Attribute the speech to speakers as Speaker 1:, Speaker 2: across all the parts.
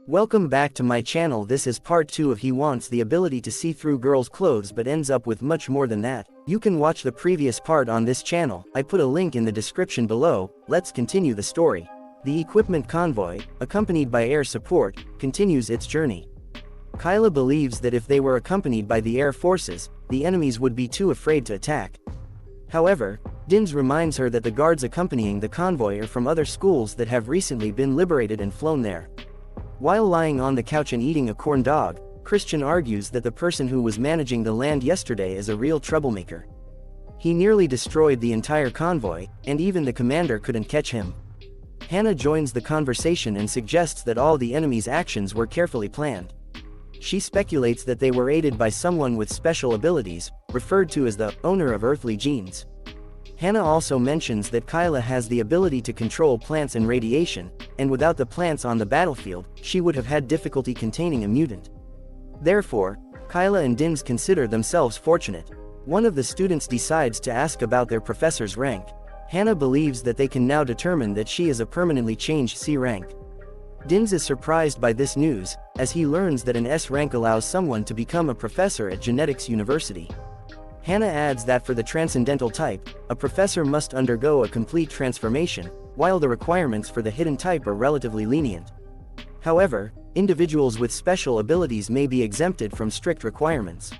Speaker 1: Welcome back to my channel. This is part 2 of He wants the ability to see through girls' clothes but ends up with much more than that. You can watch the previous part on this channel. I put a link in the description below. Let's continue the story. The equipment convoy, accompanied by air support, continues its journey. Kyla believes that if they were accompanied by the air forces, the enemies would be too afraid to attack. However, Dins reminds her that the guards accompanying the convoy are from other schools that have recently been liberated and flown there. While lying on the couch and eating a corn dog, Christian argues that the person who was managing the land yesterday is a real troublemaker. He nearly destroyed the entire convoy, and even the commander couldn't catch him. Hannah joins the conversation and suggests that all the enemy's actions were carefully planned. She speculates that they were aided by someone with special abilities, referred to as the owner of earthly genes. Hannah also mentions that Kyla has the ability to control plants and radiation, and without the plants on the battlefield, she would have had difficulty containing a mutant. Therefore, Kyla and Dins consider themselves fortunate. One of the students decides to ask about their professor's rank. Hannah believes that they can now determine that she is a permanently changed C rank. Dins is surprised by this news, as he learns that an S rank allows someone to become a professor at Genetics University. Hannah adds that for the transcendental type, a professor must undergo a complete transformation, while the requirements for the hidden type are relatively lenient. However, individuals with special abilities may be exempted from strict requirements.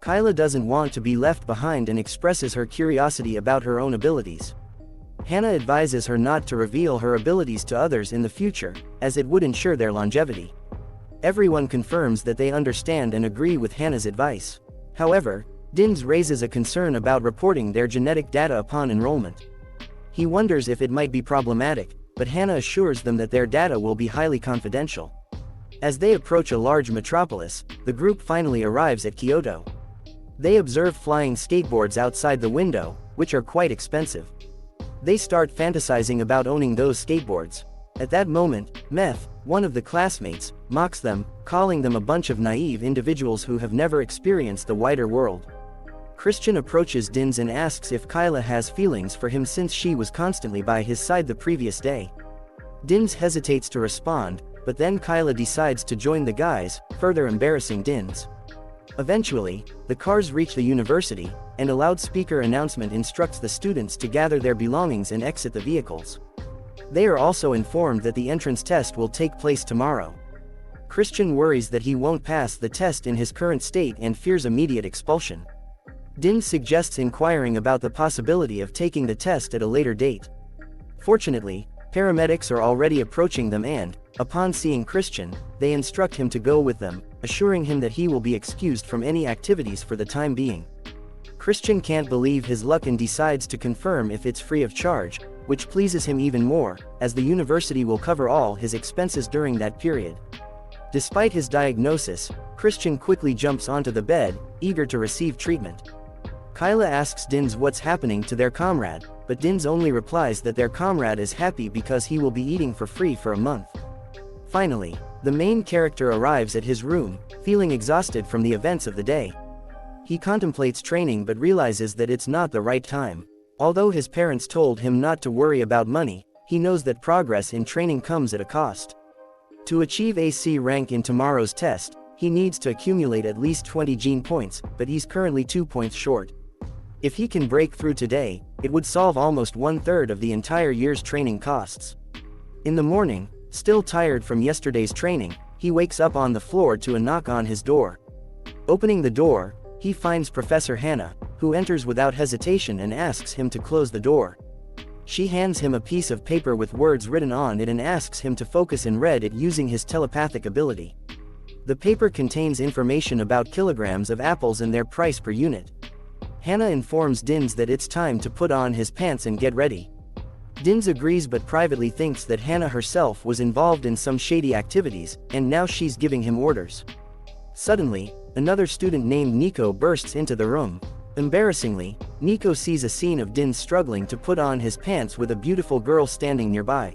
Speaker 1: Kyla doesn't want to be left behind and expresses her curiosity about her own abilities. Hannah advises her not to reveal her abilities to others in the future, as it would ensure their longevity. Everyone confirms that they understand and agree with Hannah's advice. However, Dins raises a concern about reporting their genetic data upon enrollment. He wonders if it might be problematic, but Hannah assures them that their data will be highly confidential. As they approach a large metropolis, the group finally arrives at Kyoto. They observe flying skateboards outside the window, which are quite expensive. They start fantasizing about owning those skateboards. At that moment, Meth, one of the classmates, mocks them, calling them a bunch of naive individuals who have never experienced the wider world. Christian approaches Dins and asks if Kyla has feelings for him since she was constantly by his side the previous day. Dins hesitates to respond, but then Kyla decides to join the guys, further embarrassing Dins. Eventually, the cars reach the university, and a loudspeaker announcement instructs the students to gather their belongings and exit the vehicles. They are also informed that the entrance test will take place tomorrow. Christian worries that he won't pass the test in his current state and fears immediate expulsion. Dins suggests inquiring about the possibility of taking the test at a later date. Fortunately, paramedics are already approaching them and, upon seeing Christian, they instruct him to go with them, assuring him that he will be excused from any activities for the time being. Christian can't believe his luck and decides to confirm if it's free of charge, which pleases him even more, as the university will cover all his expenses during that period. Despite his diagnosis, Christian quickly jumps onto the bed, eager to receive treatment. Kyla asks Dins what's happening to their comrade, but Dins only replies that their comrade is happy because he will be eating for free for a month. Finally, the main character arrives at his room, feeling exhausted from the events of the day. He contemplates training but realizes that it's not the right time. Although his parents told him not to worry about money, he knows that progress in training comes at a cost. To achieve a C rank in tomorrow's test, he needs to accumulate at least 20 gene points, but he's currently 2 points short. If he can break through today, it would solve almost 1/3 of the entire year's training costs. In the morning, still tired from yesterday's training, he wakes up on the floor to a knock on his door. Opening the door, he finds Professor Hannah, who enters without hesitation and asks him to close the door. She hands him a piece of paper with words written on it and asks him to focus and read it using his telepathic ability. The paper contains information about kilograms of apples and their price per unit. Hannah informs Dins that it's time to put on his pants and get ready. Dins agrees but privately thinks that Hannah herself was involved in some shady activities, and now she's giving him orders. Suddenly, another student named Nico bursts into the room. Embarrassingly, Nico sees a scene of Dins struggling to put on his pants with a beautiful girl standing nearby.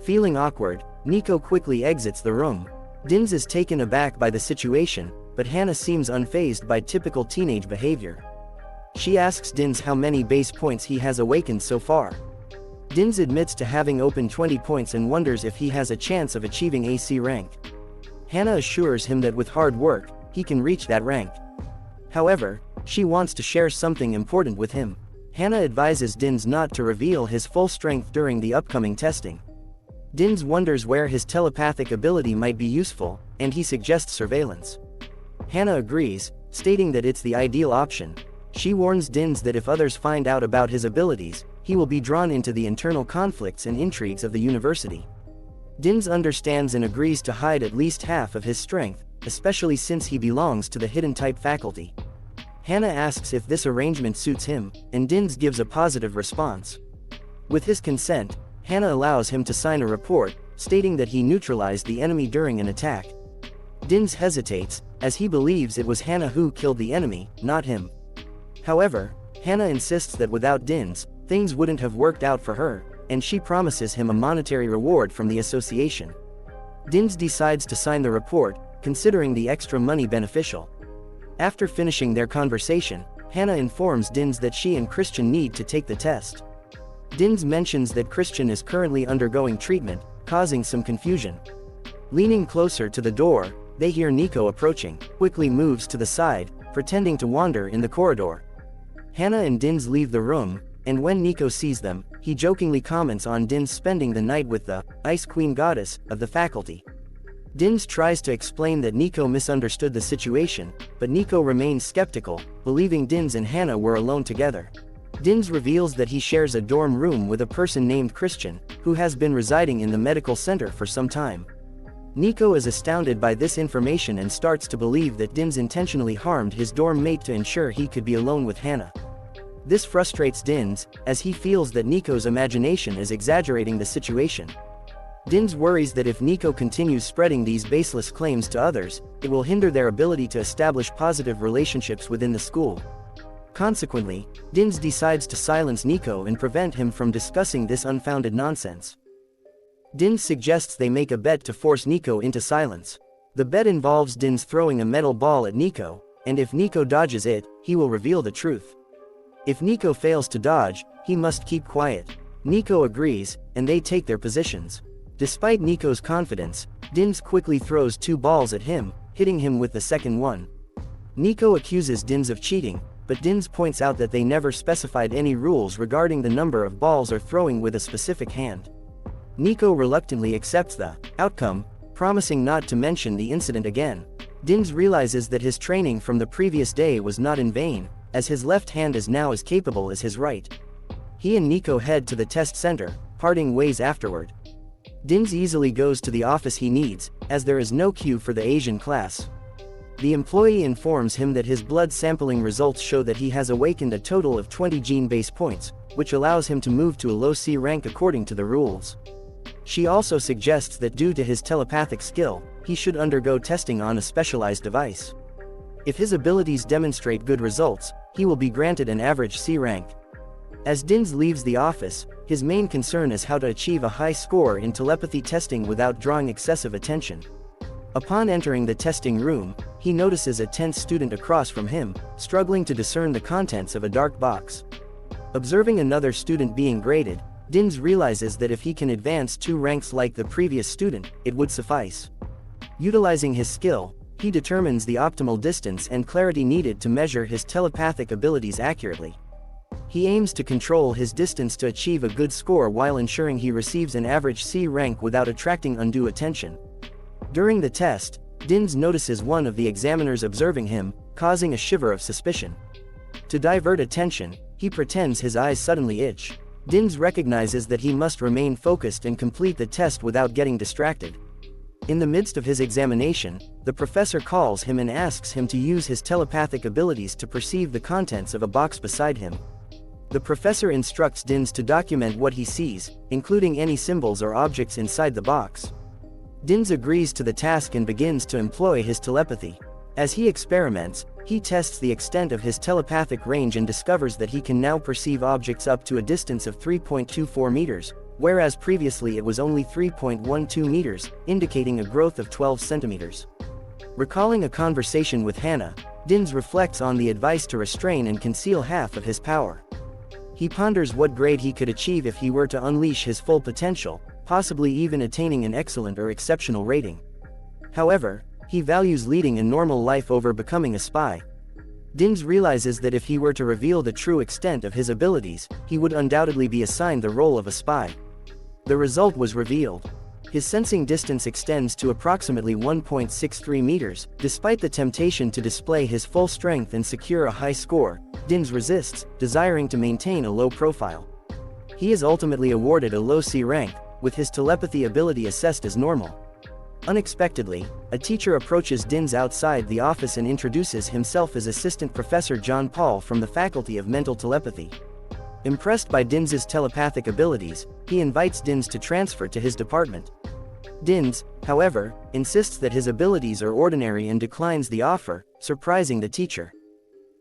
Speaker 1: Feeling awkward, Nico quickly exits the room. Dins is taken aback by the situation, but Hannah seems unfazed by typical teenage behavior. She asks Dins how many base points he has awakened so far. Dins admits to having opened 20 points and wonders if he has a chance of achieving AC rank. Hannah assures him that with hard work, he can reach that rank. However, she wants to share something important with him. Hannah advises Dins not to reveal his full strength during the upcoming testing. Dins wonders where his telepathic ability might be useful, and he suggests surveillance. Hannah agrees, stating that it's the ideal option. She warns Dins that if others find out about his abilities, he will be drawn into the internal conflicts and intrigues of the university. Dins understands and agrees to hide at least half of his strength, especially since he belongs to the hidden type faculty. Hannah asks if this arrangement suits him, and Dins gives a positive response. With his consent, Hannah allows him to sign a report, stating that he neutralized the enemy during an attack. Dins hesitates, as he believes it was Hannah who killed the enemy, not him. However, Hannah insists that without Dins, things wouldn't have worked out for her, and she promises him a monetary reward from the association. Dins decides to sign the report, considering the extra money beneficial. After finishing their conversation, Hannah informs Dins that she and Christian need to take the test. Dins mentions that Christian is currently undergoing treatment, causing some confusion. Leaning closer to the door, they hear Nico approaching, quickly moves to the side, pretending to wander in the corridor. Hannah and Dins leave the room, and when Nico sees them, he jokingly comments on Dins spending the night with the Ice Queen goddess of the faculty. Dins tries to explain that Nico misunderstood the situation, but Nico remains skeptical, believing Dins and Hannah were alone together. Dins reveals that he shares a dorm room with a person named Christian, who has been residing in the medical center for some time. Nico is astounded by this information and starts to believe that Dins intentionally harmed his dorm mate to ensure he could be alone with Hannah. This frustrates Dins, as he feels that Nico's imagination is exaggerating the situation. Dins worries that if Nico continues spreading these baseless claims to others, it will hinder their ability to establish positive relationships within the school. Consequently, Dins decides to silence Nico and prevent him from discussing this unfounded nonsense. Dins suggests they make a bet to force Nico into silence. The bet involves Dins throwing a metal ball at Nico, and if Nico dodges it, he will reveal the truth. If Nico fails to dodge, he must keep quiet. Nico agrees, and they take their positions. Despite Nico's confidence, Dins quickly throws 2 balls at him, hitting him with the second one. Nico accuses Dins of cheating, but Dins points out that they never specified any rules regarding the number of balls or throwing with a specific hand. Nico reluctantly accepts the outcome, promising not to mention the incident again. Dins realizes that his training from the previous day was not in vain, as his left hand is now as capable as his right. He and Nico head to the test center, parting ways afterward. Dins easily goes to the office he needs, as there is no queue for the Asian class. The employee informs him that his blood sampling results show that he has awakened a total of 20 gene base points, which allows him to move to a low C rank according to the rules. She also suggests that due to his telepathic skill, he should undergo testing on a specialized device. If his abilities demonstrate good results, he will be granted an average C rank. As Dins leaves the office, his main concern is how to achieve a high score in telepathy testing without drawing excessive attention. Upon entering the testing room, he notices a tense student across from him, struggling to discern the contents of a dark box. Observing another student being graded, Dins realizes that if he can advance 2 ranks like the previous student, it would suffice. Utilizing his skill, he determines the optimal distance and clarity needed to measure his telepathic abilities accurately. He aims to control his distance to achieve a good score while ensuring he receives an average C rank without attracting undue attention. During the test, Dins notices one of the examiners observing him, causing a shiver of suspicion. To divert attention, he pretends his eyes suddenly itch. Dins recognizes that he must remain focused and complete the test without getting distracted. In the midst of his examination, the professor calls him and asks him to use his telepathic abilities to perceive the contents of a box beside him. The professor instructs Dins to document what he sees, including any symbols or objects inside the box. Dins agrees to the task and begins to employ his telepathy. As he experiments, he tests the extent of his telepathic range and discovers that he can now perceive objects up to a distance of 3.24 meters, whereas previously it was only 3.12 meters, indicating a growth of 12 centimeters. Recalling a conversation with Hannah, Dins reflects on the advice to restrain and conceal half of his power. He ponders what grade he could achieve if he were to unleash his full potential, possibly even attaining an excellent or exceptional rating. However, he values leading a normal life over becoming a spy. Dins realizes that if he were to reveal the true extent of his abilities, he would undoubtedly be assigned the role of a spy. The result was revealed. His sensing distance extends to approximately 1.63 meters. Despite the temptation to display his full strength and secure a high score, Dins resists, desiring to maintain a low profile. He is ultimately awarded a low C rank, with his telepathy ability assessed as normal. Unexpectedly, a teacher approaches Dins outside the office and introduces himself as Assistant Professor John Paul from the Faculty of Mental Telepathy. Impressed by Dins's telepathic abilities, he invites Dins to transfer to his department. Dins, however, insists that his abilities are ordinary and declines the offer, surprising the teacher.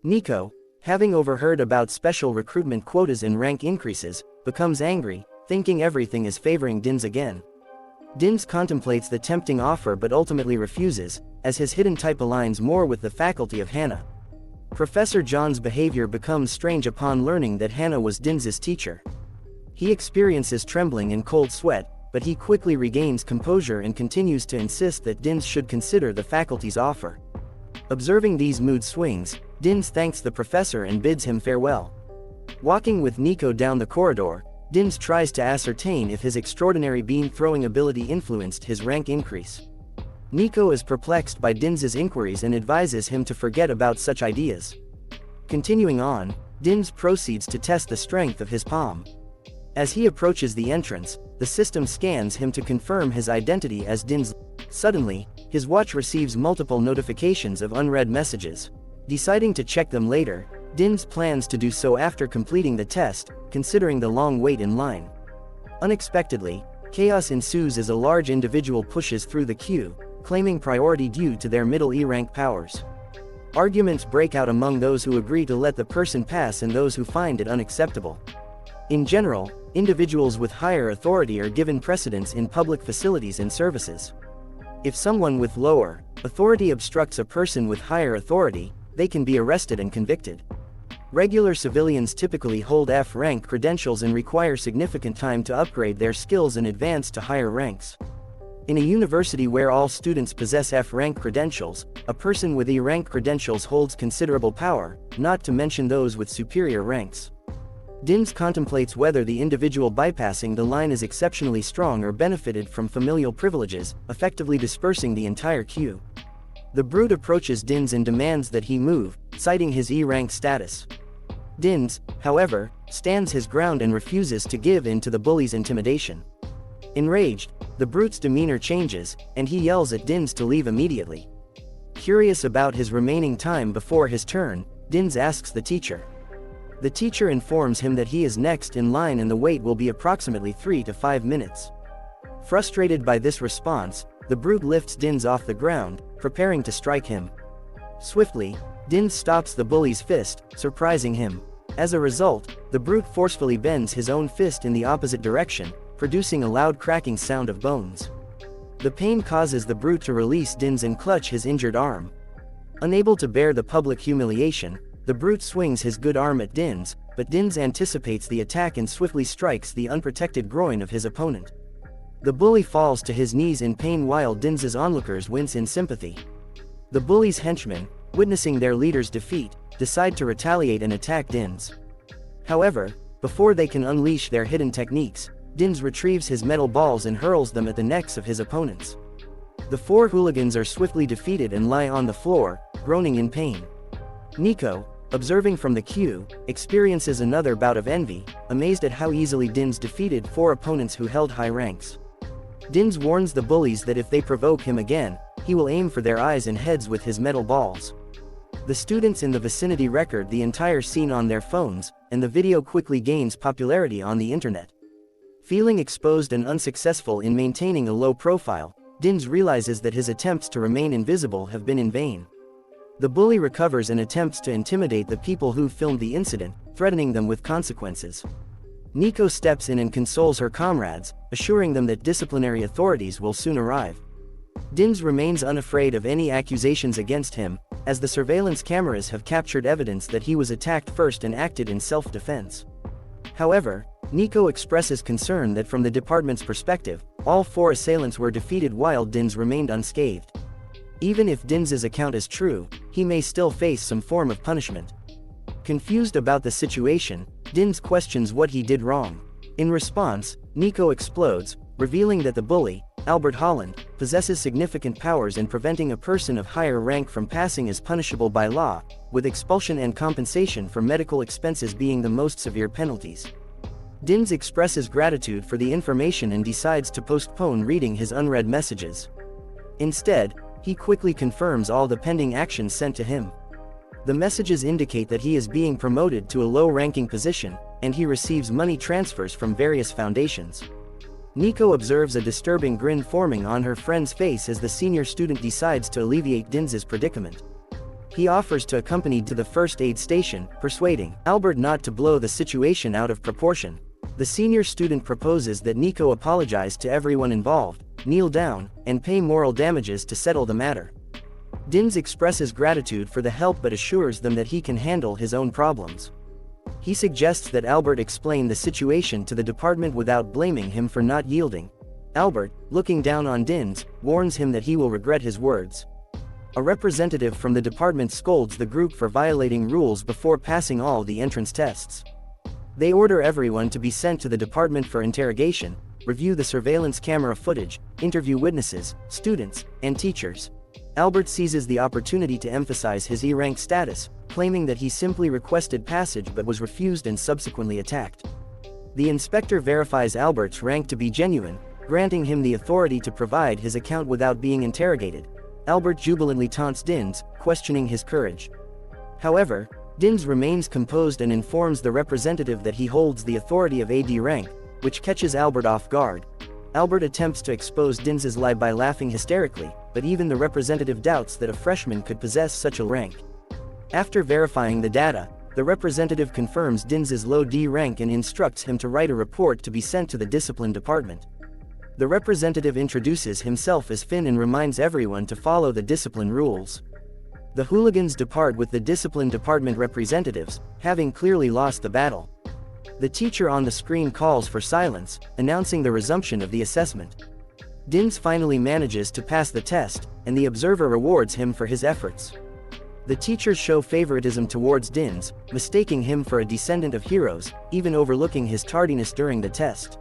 Speaker 1: Nico, having overheard about special recruitment quotas and rank increases, becomes angry, thinking everything is favoring Dins again. Dins contemplates the tempting offer but ultimately refuses, as his hidden type aligns more with the faculty of Hannah. Professor John's behavior becomes strange upon learning that Hannah was Dins's teacher. He experiences trembling and cold sweat, but he quickly regains composure and continues to insist that Dins should consider the faculty's offer. Observing these mood swings, Dins thanks the professor and bids him farewell. Walking with Nico down the corridor, Dins tries to ascertain if his extraordinary beam-throwing ability influenced his rank increase. Nico is perplexed by Dins's inquiries and advises him to forget about such ideas. Continuing on, Dins proceeds to test the strength of his palm. As he approaches the entrance, the system scans him to confirm his identity as Dins. Suddenly, his watch receives multiple notifications of unread messages. Deciding to check them later, Dins plans to do so after completing the test, considering the long wait in line. Unexpectedly, chaos ensues as a large individual pushes through the queue, claiming priority due to their middle E-rank powers. Arguments break out among those who agree to let the person pass and those who find it unacceptable. In general, individuals with higher authority are given precedence in public facilities and services. If someone with lower authority obstructs a person with higher authority, they can be arrested and convicted. Regular civilians typically hold F-rank credentials and require significant time to upgrade their skills and advance to higher ranks. In a university where all students possess F-rank credentials, a person with E-rank credentials holds considerable power, not to mention those with superior ranks. Dins contemplates whether the individual bypassing the line is exceptionally strong or benefited from familial privileges, effectively dispersing the entire queue. The brute approaches Dins and demands that he move, citing his E-rank status. Dins, however, stands his ground and refuses to give in to the bully's intimidation. Enraged, the brute's demeanor changes, and he yells at Dins to leave immediately. Curious about his remaining time before his turn, Dins asks the teacher. The teacher informs him that he is next in line and the wait will be approximately 3 to 5 minutes. Frustrated by this response, the brute lifts Dins off the ground, preparing to strike him. Swiftly, Dins stops the bully's fist, surprising him. As a result, the brute forcefully bends his own fist in the opposite direction, producing a loud cracking sound of bones. The pain causes the brute to release Dins and clutch his injured arm. Unable to bear the public humiliation, the brute swings his good arm at Dins, but Dins anticipates the attack and swiftly strikes the unprotected groin of his opponent. The bully falls to his knees in pain while Dins's onlookers wince in sympathy. The bully's henchmen, witnessing their leader's defeat, decide to retaliate and attack Dins. However, before they can unleash their hidden techniques, Dins retrieves his metal balls and hurls them at the necks of his opponents. The 4 hooligans are swiftly defeated and lie on the floor, groaning in pain. Nico, observing from the queue, experiences another bout of envy, amazed at how easily Dins defeated 4 opponents who held high ranks. Dins warns the bullies that if they provoke him again, he will aim for their eyes and heads with his metal balls. The students in the vicinity record the entire scene on their phones, and the video quickly gains popularity on the internet. Feeling exposed and unsuccessful in maintaining a low profile, Dins realizes that his attempts to remain invisible have been in vain. The bully recovers and attempts to intimidate the people who filmed the incident, threatening them with consequences. Nico steps in and consoles her comrades, assuring them that disciplinary authorities will soon arrive. Dins remains unafraid of any accusations against him, as the surveillance cameras have captured evidence that he was attacked first and acted in self-defense. However, Nico expresses concern that from the department's perspective, all 4 assailants were defeated while Dins remained unscathed. Even if Dins's account is true, he may still face some form of punishment. Confused about the situation, Dins questions what he did wrong. In response, Nico explodes, revealing that the bully, Albert Holland, possesses significant powers in preventing a person of higher rank from passing as punishable by law, with expulsion and compensation for medical expenses being the most severe penalties. Dins expresses gratitude for the information and decides to postpone reading his unread messages. Instead, he quickly confirms all the pending actions sent to him. The messages indicate that he is being promoted to a low-ranking position, and he receives money transfers from various foundations. Nico observes a disturbing grin forming on her friend's face as the senior student decides to alleviate Dins's predicament. He offers to accompany to the first aid station, persuading Albert not to blow the situation out of proportion. The senior student proposes that Nico apologize to everyone involved, kneel down, and pay moral damages to settle the matter. Dins expresses gratitude for the help but assures them that he can handle his own problems. He suggests that Albert explain the situation to the department without blaming him for not yielding. Albert, looking down on Dins, warns him that he will regret his words. A representative from the department scolds the group for violating rules before passing all the entrance tests. They order everyone to be sent to the department for interrogation, review the surveillance camera footage, interview witnesses, students, and teachers. Albert seizes the opportunity to emphasize his E-rank status, claiming that he simply requested passage but was refused and subsequently attacked. The inspector verifies Albert's rank to be genuine, granting him the authority to provide his account without being interrogated. Albert jubilantly taunts Dins, questioning his courage. However, Dins remains composed and informs the representative that he holds the authority of AD rank, which catches Albert off guard. Albert attempts to expose Dins's lie by laughing hysterically, but even the representative doubts that a freshman could possess such a rank. After verifying the data, the representative confirms Dins's low D rank and instructs him to write a report to be sent to the discipline department. The representative introduces himself as Finn and reminds everyone to follow the discipline rules. The hooligans depart with the discipline department representatives, having clearly lost the battle. The teacher on the screen calls for silence, announcing the resumption of the assessment. Dins finally manages to pass the test, and the observer rewards him for his efforts. The teachers show favoritism towards Dins, mistaking him for a descendant of heroes, even overlooking his tardiness during the test.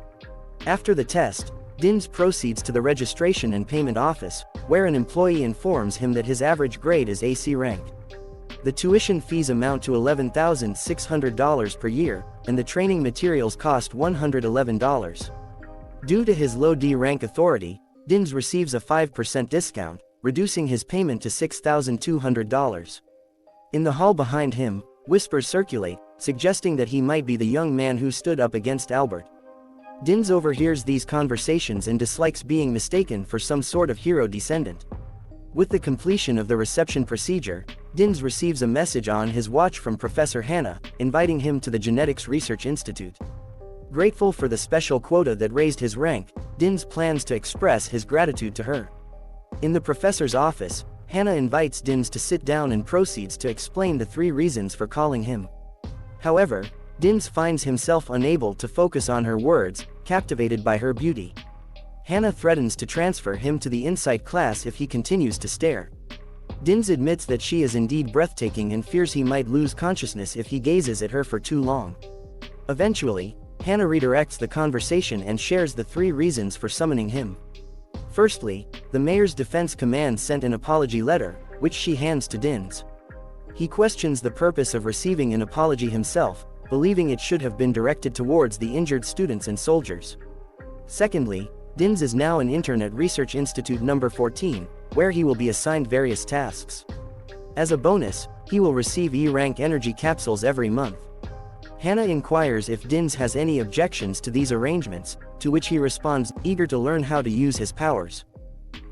Speaker 1: After the test, Dins proceeds to the registration and payment office, where an employee informs him that his average grade is AC rank. The tuition fees amount to $11,600 per year, and the training materials cost $111. Due to his low D rank authority, Dins receives a 5% discount, reducing his payment to $6,200. In the hall behind him, whispers circulate, suggesting that he might be the young man who stood up against Albert. Dins overhears these conversations and dislikes being mistaken for some sort of hero descendant. With the completion of the reception procedure, Dins receives a message on his watch from Professor Hannah, inviting him to the Genetics Research Institute. Grateful for the special quota that raised his rank, Dins plans to express his gratitude to her. In the professor's office, Hannah invites Dins to sit down and proceeds to explain the 3 reasons for calling him. However, Dins finds himself unable to focus on her words, captivated by her beauty. Hannah threatens to transfer him to the insight class if he continues to stare. Dins admits that she is indeed breathtaking and fears he might lose consciousness if he gazes at her for too long. Eventually, Hannah redirects the conversation and shares the 3 reasons for summoning him. Firstly, the mayor's defense command sent an apology letter, which she hands to Dins. He questions the purpose of receiving an apology himself, believing it should have been directed towards the injured students and soldiers. Secondly, Dins is now an intern at Research Institute number 14, where he will be assigned various tasks. As a bonus, he will receive E-rank energy capsules every month. Hannah inquires if Dins has any objections to these arrangements, to which he responds, eager to learn how to use his powers.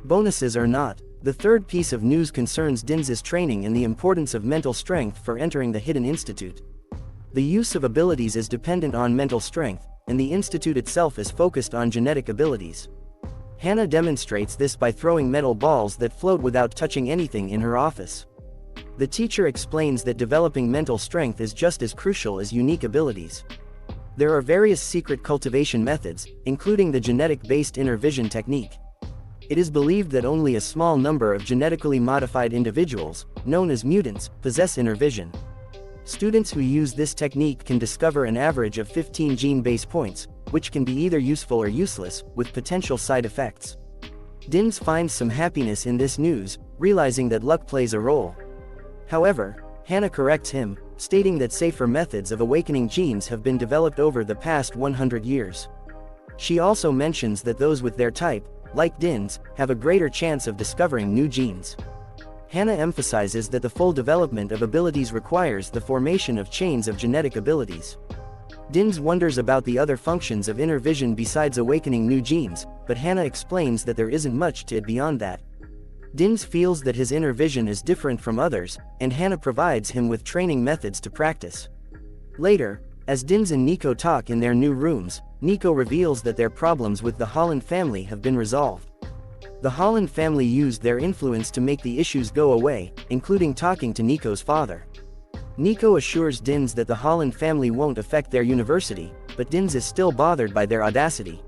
Speaker 1: Bonuses or not, the third piece of news concerns Dins's training and the importance of mental strength for entering the Hidden Institute. The use of abilities is dependent on mental strength, and the institute itself is focused on genetic abilities. Hannah demonstrates this by throwing metal balls that float without touching anything in her office. The teacher explains that developing mental strength is just as crucial as unique abilities. There are various secret cultivation methods, including the genetic-based inner vision technique. It is believed that only a small number of genetically modified individuals, known as mutants, possess inner vision. Students who use this technique can discover an average of 15 gene base points, which can be either useful or useless, with potential side effects. Dins finds some happiness in this news, realizing that luck plays a role. However, Hannah corrects him, stating that safer methods of awakening genes have been developed over the past 100 years. She also mentions that those with their type, like Dins, have a greater chance of discovering new genes. Hannah emphasizes that the full development of abilities requires the formation of chains of genetic abilities. Dins wonders about the other functions of inner vision besides awakening new genes, but Hannah explains that there isn't much to it beyond that. Dins feels that his inner vision is different from others, and Hannah provides him with training methods to practice. Later, as Dins and Nico talk in their new rooms, Nico reveals that their problems with the Holland family have been resolved. The Holland family used their influence to make the issues go away, including talking to Nico's father. Nico assures Dins that the Holland family won't affect their university, but Dins is still bothered by their audacity.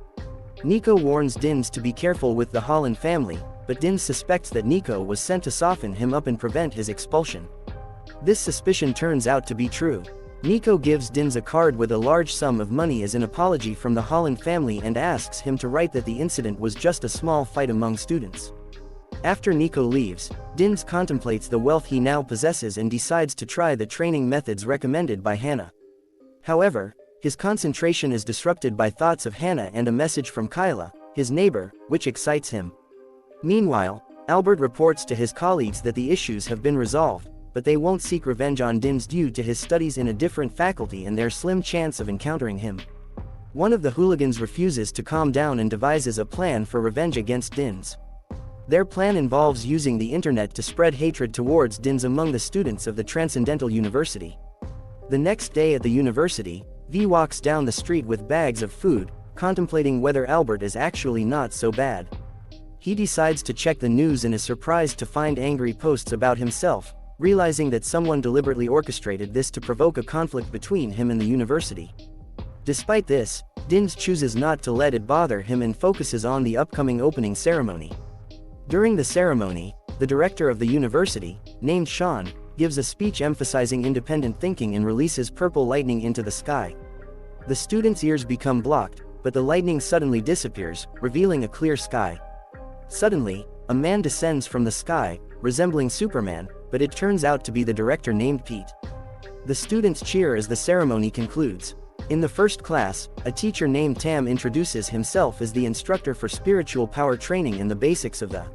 Speaker 1: Nico warns Dins to be careful with the Holland family, but Dins suspects that Nico was sent to soften him up and prevent his expulsion. This suspicion turns out to be true. Nico gives Dins a card with a large sum of money as an apology from the Holland family and asks him to write that the incident was just a small fight among students. After Nico leaves, Dins contemplates the wealth he now possesses and decides to try the training methods recommended by Hannah. However, his concentration is disrupted by thoughts of Hannah and a message from Kyla, his neighbor, which excites him. Meanwhile, Albert reports to his colleagues that the issues have been resolved, but they won't seek revenge on Dins due to his studies in a different faculty and their slim chance of encountering him. One of the hooligans refuses to calm down and devises a plan for revenge against Dins. Their plan involves using the internet to spread hatred towards Dins among the students of the Transcendental University. The next day at the university, V walks down the street with bags of food, contemplating whether Albert is actually not so bad. He decides to check the news and is surprised to find angry posts about himself, realizing that someone deliberately orchestrated this to provoke a conflict between him and the university. Despite this, Dins chooses not to let it bother him and focuses on the upcoming opening ceremony. During the ceremony, the director of the university, named Sean, gives a speech emphasizing independent thinking and releases purple lightning into the sky. The students' ears become blocked, but the lightning suddenly disappears, revealing a clear sky. Suddenly, a man descends from the sky, resembling Superman, but it turns out to be the director named Pete. The students cheer as the ceremony concludes. In the first class, a teacher named Tam introduces himself as the instructor for spiritual power training and the basics of the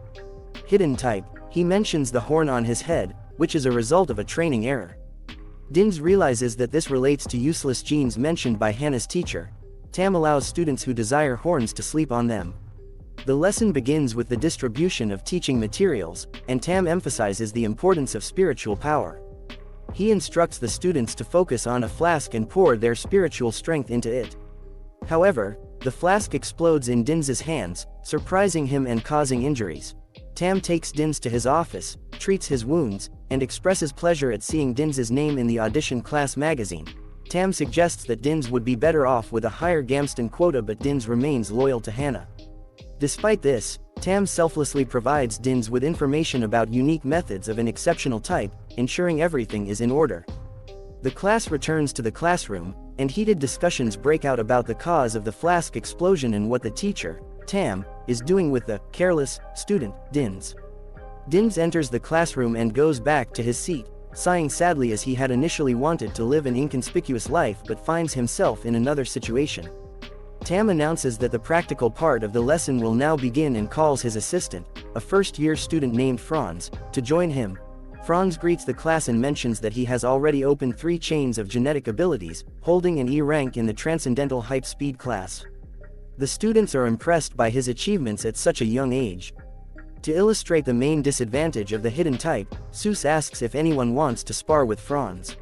Speaker 1: hidden type. He mentions the horn on his head, which is a result of a training error. Dins realizes that this relates to useless genes mentioned by Hannah's teacher. Tam allows students who desire horns to sleep on them. The lesson begins with the distribution of teaching materials, and Tam emphasizes the importance of spiritual power. He instructs the students to focus on a flask and pour their spiritual strength into it. However, the flask explodes in Dins's hands, surprising him and causing injuries. Tam takes Dins to his office, treats his wounds, and expresses pleasure at seeing Dins's name in the audition class magazine. Tam suggests that Dins would be better off with a higher Gamston quota, but Dins remains loyal to Hannah. Despite this, Tam selflessly provides Dins with information about unique methods of an exceptional type, ensuring everything is in order. The class returns to the classroom, and heated discussions break out about the cause of the flask explosion and what the teacher, Tam, is doing with the careless student, Dins. Dins enters the classroom and goes back to his seat, sighing sadly as he had initially wanted to live an inconspicuous life but finds himself in another situation. Tam announces that the practical part of the lesson will now begin and calls his assistant, a first-year student named Franz, to join him. Franz greets the class and mentions that he has already opened 3 chains of genetic abilities, holding an E rank in the Transcendental Hype Speed class. The students are impressed by his achievements at such a young age. To illustrate the main disadvantage of the hidden type, Seuss asks if anyone wants to spar with Franz.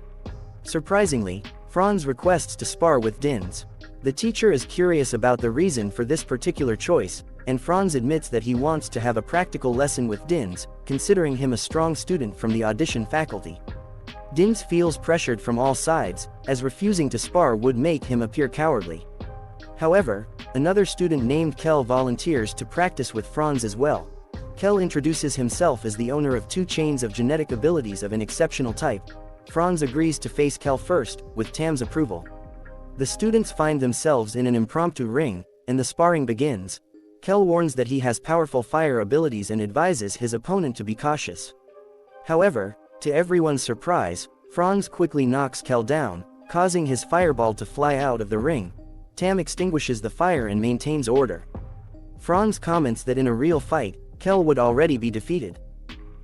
Speaker 1: Surprisingly, Franz requests to spar with Dins. The teacher is curious about the reason for this particular choice, and Franz admits that he wants to have a practical lesson with Dins, considering him a strong student from the audition faculty. Dins feels pressured from all sides, as refusing to spar would make him appear cowardly. However, another student named Kel volunteers to practice with Franz as well. Kel introduces himself as the owner of 2 chains of genetic abilities of an exceptional type. Franz agrees to face Kel first, with Tam's approval. The students find themselves in an impromptu ring, and the sparring begins. Kel warns that he has powerful fire abilities and advises his opponent to be cautious. However, to everyone's surprise, Franz quickly knocks Kel down, causing his fireball to fly out of the ring. Tam extinguishes the fire and maintains order. Franz comments that in a real fight, Kel would already be defeated.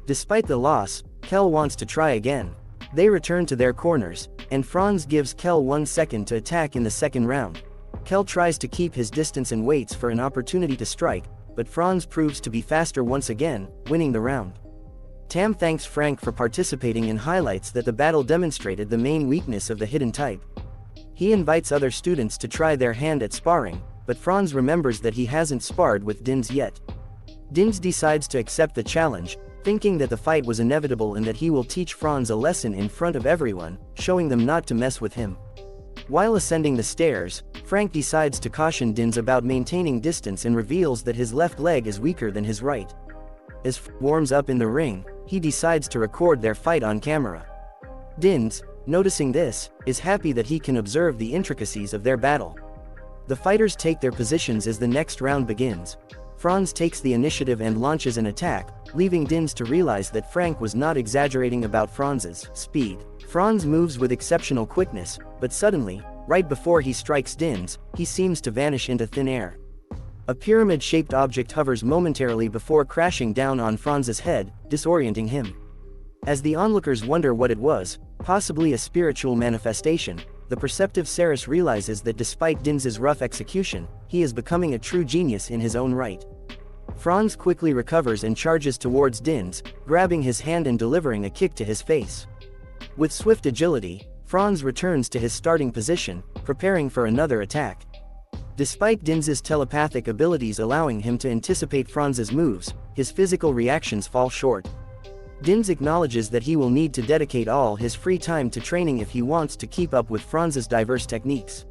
Speaker 1: Despite the loss, Kel wants to try again. They return to their corners, and Franz gives Kel 1 second to attack in the second round. Kel tries to keep his distance and waits for an opportunity to strike, but Franz proves to be faster once again, winning the round. Tam thanks Frank for participating and highlights that the battle demonstrated the main weakness of the hidden type. He invites other students to try their hand at sparring, but Franz remembers that he hasn't sparred with Dins yet. Dins decides to accept the challenge, thinking that the fight was inevitable and that he will teach Franz a lesson in front of everyone, showing them not to mess with him. While ascending the stairs, Frank decides to caution Dins about maintaining distance and reveals that his left leg is weaker than his right. As warms up in the ring, he decides to record their fight on camera. Dins, noticing this, is happy that he can observe the intricacies of their battle. The fighters take their positions as the next round begins. Franz takes the initiative and launches an attack, leaving Dins to realize that Frank was not exaggerating about Franz's speed. Franz moves with exceptional quickness, but suddenly, right before he strikes Dins, he seems to vanish into thin air. A pyramid-shaped object hovers momentarily before crashing down on Franz's head, disorienting him. As the onlookers wonder what it was, possibly a spiritual manifestation, the perceptive Saris realizes that despite Dins's rough execution, he is becoming a true genius in his own right. Franz quickly recovers and charges towards Dins, grabbing his hand and delivering a kick to his face. With swift agility, Franz returns to his starting position, preparing for another attack. Despite Dins's telepathic abilities allowing him to anticipate Franz's moves, his physical reactions fall short. Dins acknowledges that he will need to dedicate all his free time to training if he wants to keep up with Franz's diverse techniques.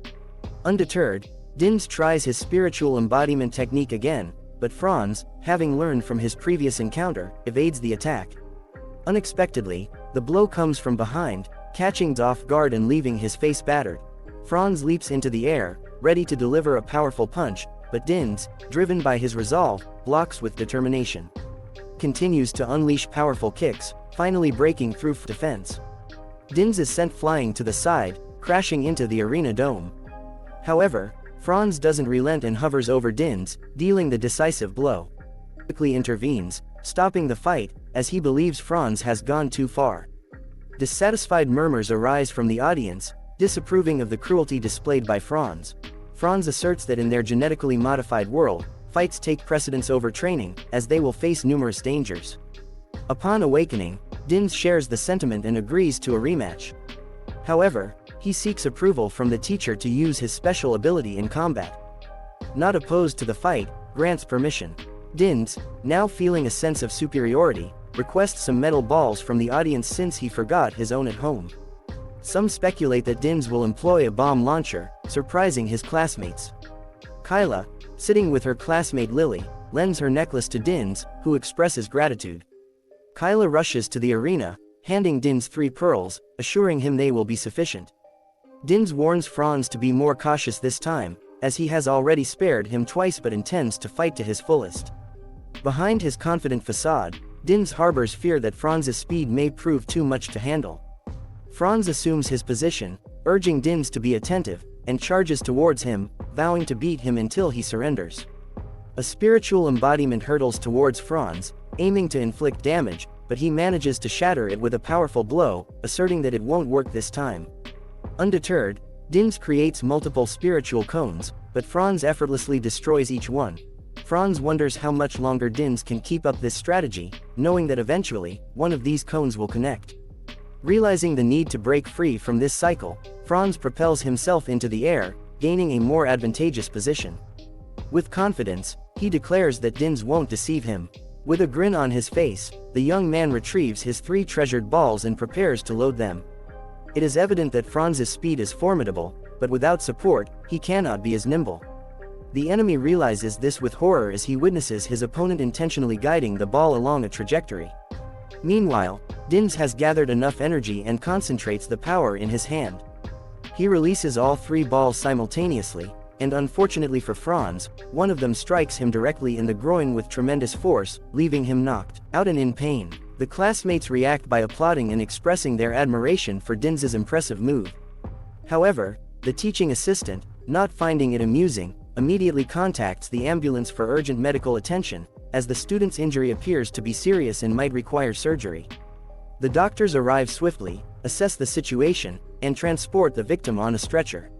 Speaker 1: Undeterred, Dins tries his spiritual embodiment technique again, but Franz, having learned from his previous encounter, evades the attack. Unexpectedly, the blow comes from behind, catching Dins off guard and leaving his face battered. Franz leaps into the air, ready to deliver a powerful punch, but Dins, driven by his resolve, blocks with determination. Continues to unleash powerful kicks, finally breaking through defense. Dins is sent flying to the side, crashing into the arena dome. However, Franz doesn't relent and hovers over Dins, dealing the decisive blow. Quickly intervenes, stopping the fight, as he believes Franz has gone too far. Dissatisfied murmurs arise from the audience, disapproving of the cruelty displayed by Franz. Franz asserts that in their genetically modified world, fights take precedence over training, as they will face numerous dangers. Upon awakening, Dins shares the sentiment and agrees to a rematch. However, he seeks approval from the teacher to use his special ability in combat. Not opposed to the fight, grants permission. Dins, now feeling a sense of superiority, requests some metal balls from the audience since he forgot his own at home. Some speculate that Dins will employ a bomb launcher, surprising his classmates. Kyla, sitting with her classmate Lily, lends her necklace to Dins, who expresses gratitude. Kyla rushes to the arena, handing Dins 3 pearls, assuring him they will be sufficient. Dins warns Franz to be more cautious this time, as he has already spared him twice but intends to fight to his fullest. Behind his confident facade, Dins harbors fear that Franz's speed may prove too much to handle. Franz assumes his position, urging Dins to be attentive, and charges towards him, vowing to beat him until he surrenders. A spiritual embodiment hurtles towards Franz, aiming to inflict damage, but he manages to shatter it with a powerful blow, asserting that it won't work this time. Undeterred, Dins creates multiple spiritual cones, but Franz effortlessly destroys each one. Franz wonders how much longer Dins can keep up this strategy, knowing that eventually, one of these cones will connect. Realizing the need to break free from this cycle, Franz propels himself into the air, gaining a more advantageous position. With confidence, he declares that Dins won't deceive him. With a grin on his face, the young man retrieves his 3 treasured balls and prepares to load them. It is evident that Franz's speed is formidable, but without support, he cannot be as nimble. The enemy realizes this with horror as he witnesses his opponent intentionally guiding the ball along a trajectory. Meanwhile, Dins has gathered enough energy and concentrates the power in his hand. He releases all 3 balls simultaneously, and unfortunately for Franz, one of them strikes him directly in the groin with tremendous force, leaving him knocked out and in pain. The classmates react by applauding and expressing their admiration for Dins's impressive move. However, the teaching assistant, not finding it amusing, immediately contacts the ambulance for urgent medical attention, as the student's injury appears to be serious and might require surgery. The doctors arrive swiftly, assess the situation, and transport the victim on a stretcher.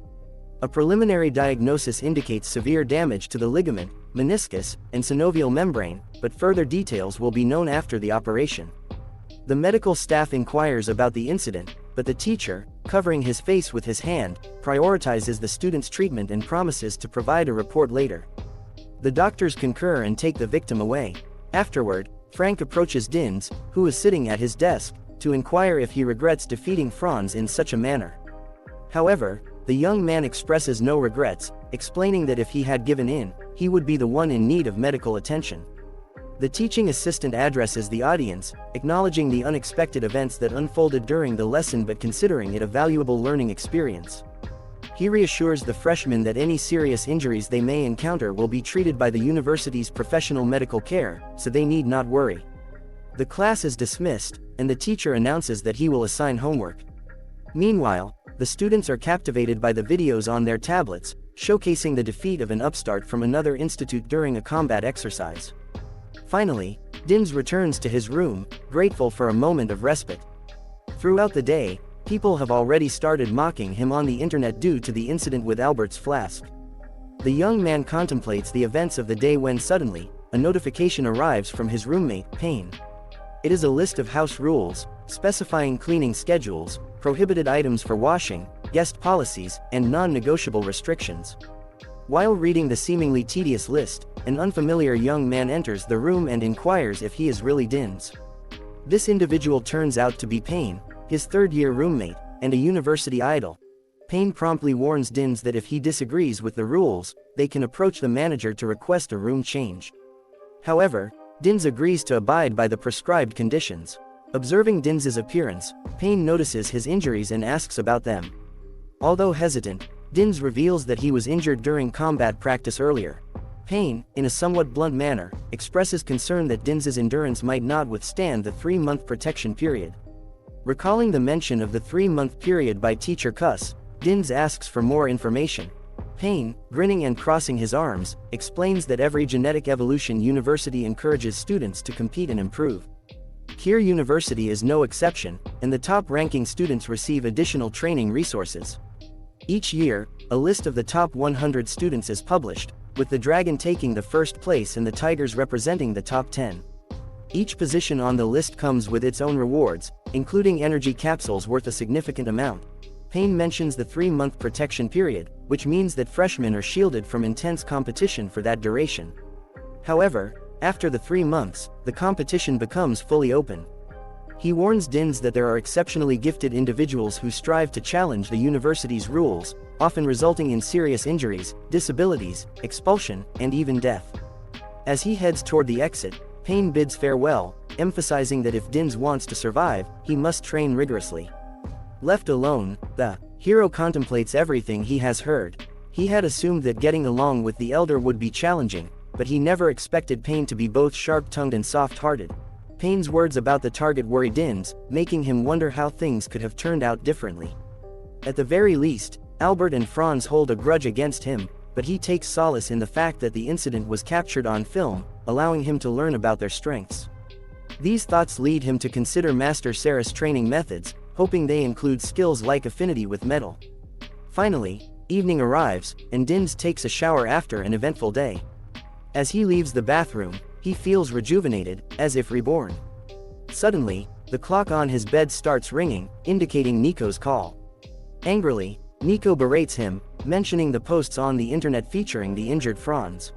Speaker 1: A preliminary diagnosis indicates severe damage to the ligament, meniscus, and synovial membrane, but further details will be known after the operation. The medical staff inquires about the incident, but the teacher, covering his face with his hand, prioritizes the student's treatment and promises to provide a report later. The doctors concur and take the victim away. Afterward, Frank approaches Dins, who is sitting at his desk, to inquire if he regrets defeating Franz in such a manner. However, the young man expresses no regrets, explaining that if he had given in, he would be the one in need of medical attention. The teaching assistant addresses the audience, acknowledging the unexpected events that unfolded during the lesson but considering it a valuable learning experience. He reassures the freshmen that any serious injuries they may encounter will be treated by the university's professional medical care, so they need not worry. The class is dismissed, and the teacher announces that he will assign homework. Meanwhile, the students are captivated by the videos on their tablets, showcasing the defeat of an upstart from another institute during a combat exercise. Finally, Dins returns to his room, grateful for a moment of respite. Throughout the day, people have already started mocking him on the internet due to the incident with Albert's flask. The young man contemplates the events of the day when suddenly, a notification arrives from his roommate, Payne. It is a list of house rules, specifying cleaning schedules, prohibited items for washing, guest policies, and non-negotiable restrictions. While reading the seemingly tedious list, an unfamiliar young man enters the room and inquires if he is really Dins. This individual turns out to be Payne, his third-year roommate, and a university idol. Payne promptly warns Dins that if he disagrees with the rules, they can approach the manager to request a room change. However, Dins agrees to abide by the prescribed conditions. Observing Dins's appearance, Payne notices his injuries and asks about them. Although hesitant, Dins reveals that he was injured during combat practice earlier. Payne, in a somewhat blunt manner, expresses concern that Dins's endurance might not withstand the 3-month protection period. Recalling the mention of the 3-month period by Teacher Cuss, Dins asks for more information. Payne, grinning and crossing his arms, explains that every genetic evolution university encourages students to compete and improve. Keir University is no exception, and the top-ranking students receive additional training resources. Each year, a list of the top 100 students is published, with the Dragon taking the first place and the Tigers representing the top 10. Each position on the list comes with its own rewards, including energy capsules worth a significant amount. Payne mentions the 3-month protection period, which means that freshmen are shielded from intense competition for that duration. However, after the 3 months, the competition becomes fully open. He warns Dins that there are exceptionally gifted individuals who strive to challenge the university's rules, often resulting in serious injuries, disabilities, expulsion, and even death. As he heads toward the exit, Payne bids farewell, emphasizing that if Dins wants to survive, he must train rigorously. Left alone, the hero contemplates everything he has heard. He had assumed that getting along with the elder would be challenging, but he never expected Payne to be both sharp-tongued and soft-hearted. Payne's words about the target worry Dins, making him wonder how things could have turned out differently. At the very least, Albert and Franz hold a grudge against him, but he takes solace in the fact that the incident was captured on film, allowing him to learn about their strengths. These thoughts lead him to consider Master Sarah's training methods, hoping they include skills like affinity with metal. Finally, evening arrives, and Dins takes a shower after an eventful day. As he leaves the bathroom, he feels rejuvenated, as if reborn. Suddenly, the clock on his bed starts ringing, indicating Nico's call. Angrily, Nico berates him, mentioning the posts on the internet featuring the injured Franz.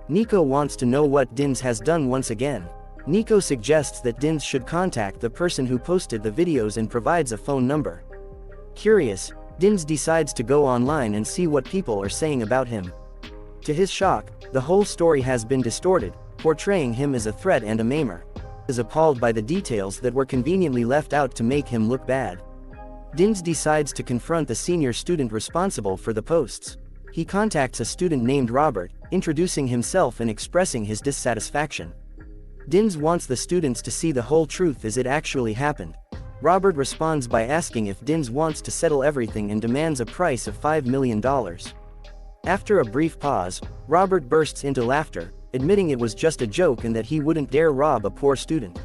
Speaker 1: Nico wants to know what Dins has done once again. Nico suggests that Dins should contact the person who posted the videos and provides a phone number. Curious, Dins decides to go online and see what people are saying about him. To his shock, the whole story has been distorted, portraying him as a threat and a maimer. He is appalled by the details that were conveniently left out to make him look bad. Dins decides to confront the senior student responsible for the posts. He contacts a student named Robert, introducing himself and expressing his dissatisfaction. Dins wants the students to see the whole truth as it actually happened. Robert responds by asking if Dins wants to settle everything and demands a price of $5 million. After a brief pause, Robert bursts into laughter, admitting it was just a joke and that he wouldn't dare rob a poor student.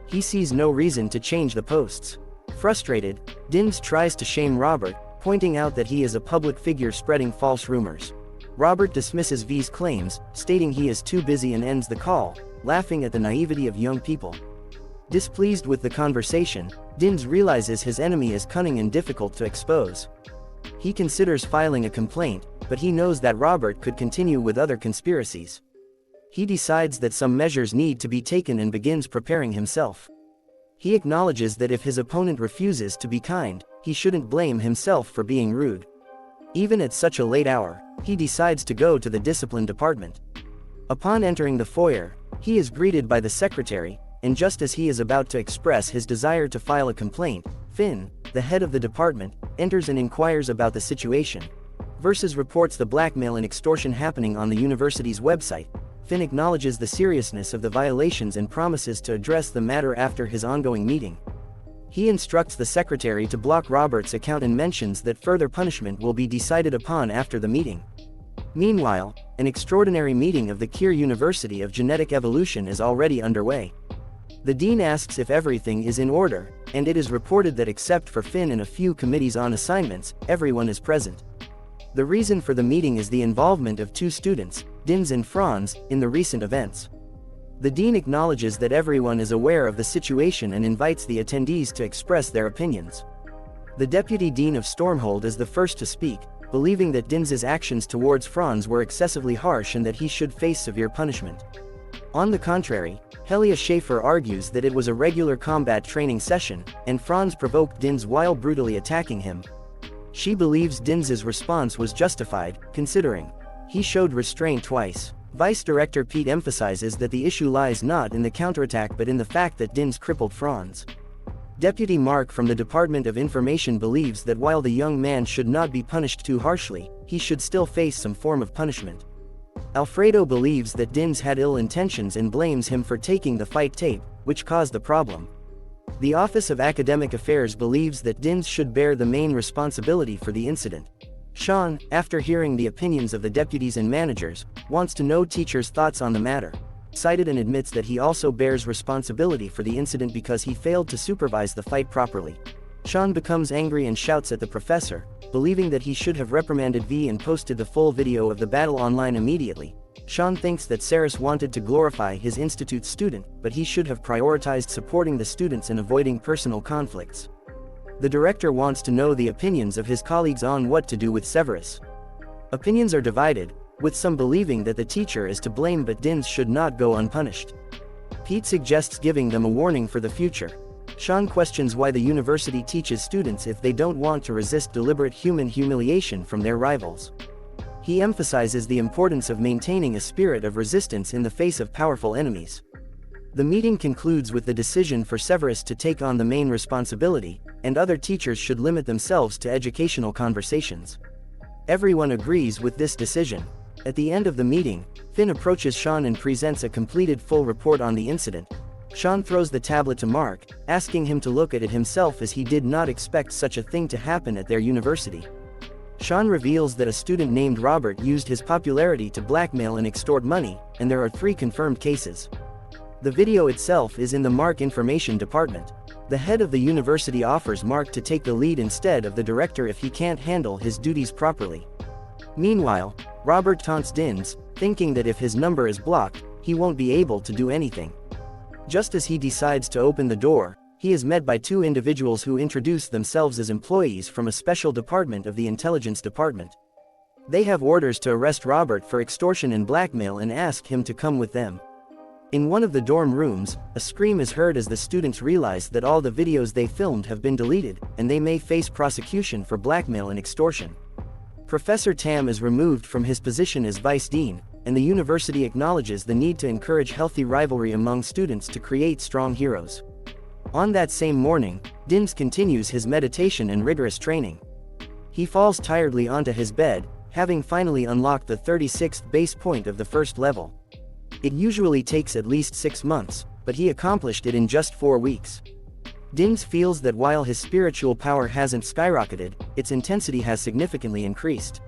Speaker 1: He sees no reason to change the posts. Frustrated, Dins tries to shame Robert, pointing out that he is a public figure spreading false rumors. Robert dismisses V's claims, stating he is too busy and ends the call, laughing at the naivety of young people. Displeased with the conversation, Dins realizes his enemy is cunning and difficult to expose. He considers filing a complaint, but he knows that Robert could continue with other conspiracies. He decides that some measures need to be taken and begins preparing himself. He acknowledges that if his opponent refuses to be kind, he shouldn't blame himself for being rude. Even at such a late hour, he decides to go to the discipline department. Upon entering the foyer, he is greeted by the secretary, and just as he is about to express his desire to file a complaint, Finn, the head of the department, enters and inquires about the situation. Versus reports the blackmail and extortion happening on the university's website. Finn acknowledges the seriousness of the violations and promises to address the matter after his ongoing meeting. He instructs the secretary to block Robert's account and mentions that further punishment will be decided upon after the meeting. Meanwhile, an extraordinary meeting of the Kier University of Genetic Evolution is already underway. The dean asks if everything is in order, and it is reported that except for Finn and a few committees on assignments, everyone is present. The reason for the meeting is the involvement of two students, Dins and Franz, in the recent events. The dean acknowledges that everyone is aware of the situation and invites the attendees to express their opinions. The deputy dean of Stormhold is the first to speak, believing that Dins's actions towards Franz were excessively harsh and that he should face severe punishment. On the contrary, Helia Schaefer argues that it was a regular combat training session, and Franz provoked Dins while brutally attacking him. She believes Dins's response was justified, considering he showed restraint twice. Vice Director Pete emphasizes that the issue lies not in the counterattack but in the fact that Dins crippled Franz. Deputy Mark from the Department of Information believes that while the young man should not be punished too harshly, he should still face some form of punishment. Alfredo believes that Dins had ill intentions and blames him for taking the fight tape, which caused the problem. The Office of Academic Affairs believes that Dins should bear the main responsibility for the incident. Sean, after hearing the opinions of the deputies and managers, wants to know teachers' thoughts on the matter. Cited and admits that he also bears responsibility for the incident because he failed to supervise the fight properly. Sean becomes angry and shouts at the professor, believing that he should have reprimanded V and posted the full video of the battle online immediately. Sean thinks that Saris wanted to glorify his institute's student, but he should have prioritized supporting the students and avoiding personal conflicts. The director wants to know the opinions of his colleagues on what to do with Severus. Opinions are divided, with some believing that the teacher is to blame but Dins should not go unpunished. Pete suggests giving them a warning for the future. Sean questions why the university teaches students if they don't want to resist deliberate human humiliation from their rivals. He emphasizes the importance of maintaining a spirit of resistance in the face of powerful enemies. The meeting concludes with the decision for Severus to take on the main responsibility, and other teachers should limit themselves to educational conversations. Everyone agrees with this decision. At the end of the meeting, Finn approaches Sean and presents a completed full report on the incident. Sean throws the tablet to Mark, asking him to look at it himself as he did not expect such a thing to happen at their university. Sean reveals that a student named Robert used his popularity to blackmail and extort money, and there are 3 confirmed cases. The video itself is in the Mark Information Department. The head of the university offers Mark to take the lead instead of the director if he can't handle his duties properly. Meanwhile, Robert taunts Dins, thinking that if his number is blocked, he won't be able to do anything. Just as he decides to open the door, he is met by 2 individuals who introduce themselves as employees from a special department of the Intelligence Department. They have orders to arrest Robert for extortion and blackmail and ask him to come with them. In one of the dorm rooms, a scream is heard as the students realize that all the videos they filmed have been deleted, and they may face prosecution for blackmail and extortion. Professor Tam is removed from his position as vice dean, and the university acknowledges the need to encourage healthy rivalry among students to create strong heroes. On that same morning, Dins continues his meditation and rigorous training. He falls tiredly onto his bed, having finally unlocked the 36th base point of the first level. It usually takes at least 6 months, but he accomplished it in just 4 weeks. Dins feels that while his spiritual power hasn't skyrocketed, its intensity has significantly increased.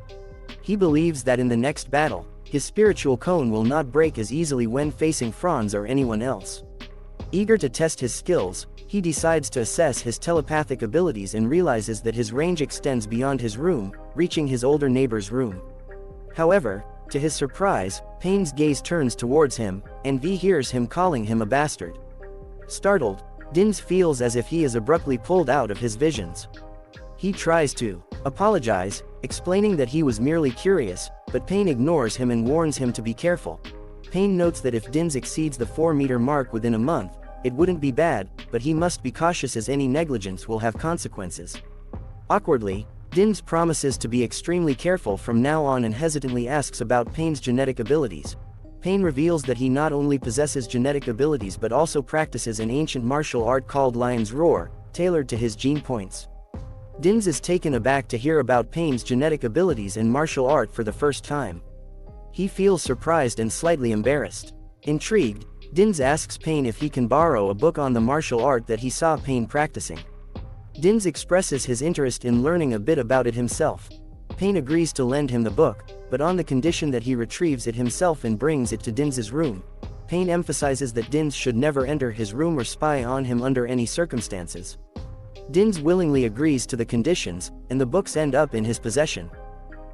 Speaker 1: He believes that in the next battle, his spiritual cone will not break as easily when facing Franz or anyone else. Eager to test his skills, he decides to assess his telepathic abilities and realizes that his range extends beyond his room, reaching his older neighbor's room. However, to his surprise, Payne's gaze turns towards him, and V hears him calling him a bastard. Startled, Dins feels as if he is abruptly pulled out of his visions. He tries to apologize, explaining that he was merely curious, but Payne ignores him and warns him to be careful. Payne notes that if Dins exceeds the 4-meter mark within a month, it wouldn't be bad, but he must be cautious as any negligence will have consequences. Awkwardly, Dins promises to be extremely careful from now on and hesitantly asks about Payne's genetic abilities. Payne reveals that he not only possesses genetic abilities but also practices an ancient martial art called Lion's Roar, tailored to his gene points. Dins is taken aback to hear about Payne's genetic abilities in martial art for the first time. He feels surprised and slightly embarrassed. Intrigued, Dins asks Payne if he can borrow a book on the martial art that he saw Payne practicing. Dins expresses his interest in learning a bit about it himself. Payne agrees to lend him the book, but on the condition that he retrieves it himself and brings it to Dins's room. Payne emphasizes that Dins should never enter his room or spy on him under any circumstances. Dins willingly agrees to the conditions, and the books end up in his possession.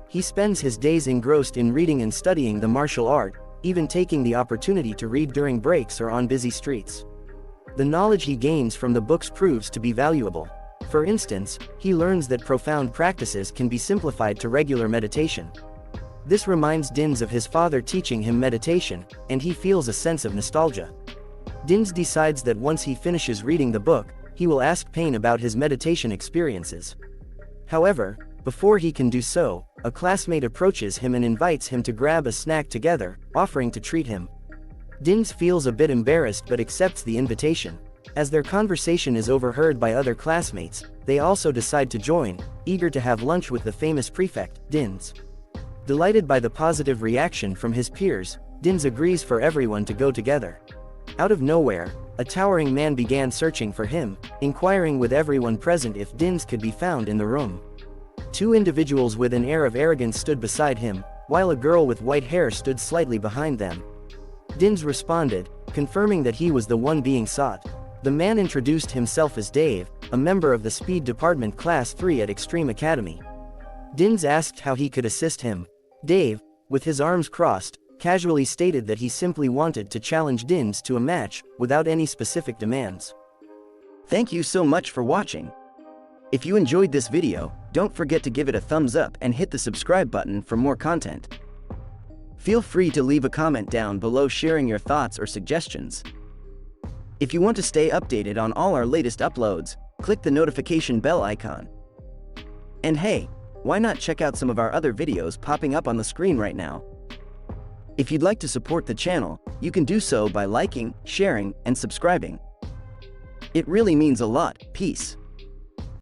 Speaker 1: He spends his days engrossed in reading and studying the martial art, even taking the opportunity to read during breaks or on busy streets. The knowledge he gains from the books proves to be valuable. For instance, he learns that profound practices can be simplified to regular meditation. This reminds Dins of his father teaching him meditation, and he feels a sense of nostalgia. Dins decides that once he finishes reading the book, he will ask Payne about his meditation experiences. However, before he can do so, a classmate approaches him and invites him to grab a snack together, offering to treat him. Dins feels a bit embarrassed but accepts the invitation. As their conversation is overheard by other classmates, they also decide to join, eager to have lunch with the famous prefect, Dins. Delighted by the positive reaction from his peers, Dins agrees for everyone to go together. Out of nowhere, a towering man began searching for him, inquiring with everyone present if Dins could be found in the room. 2 individuals with an air of arrogance stood beside him, while a girl with white hair stood slightly behind them. Dins responded, confirming that he was the one being sought. The man introduced himself as Dave, a member of the Speed Department Class 3 at Extreme Academy. Dins asked how he could assist him. Dave, with his arms crossed, casually stated that he simply wanted to challenge Dins to a match, without any specific demands. Thank you so much for watching. If you enjoyed this video, don't forget to give it a thumbs up and hit the subscribe button for more content. Feel free to leave a comment down below sharing your thoughts or suggestions. If you want to stay updated on all our latest uploads, click the notification bell icon. And hey, why not check out some of our other videos popping up on the screen right now? If you'd like to support the channel, you can do so by liking, sharing, and subscribing. It really means a lot. Peace.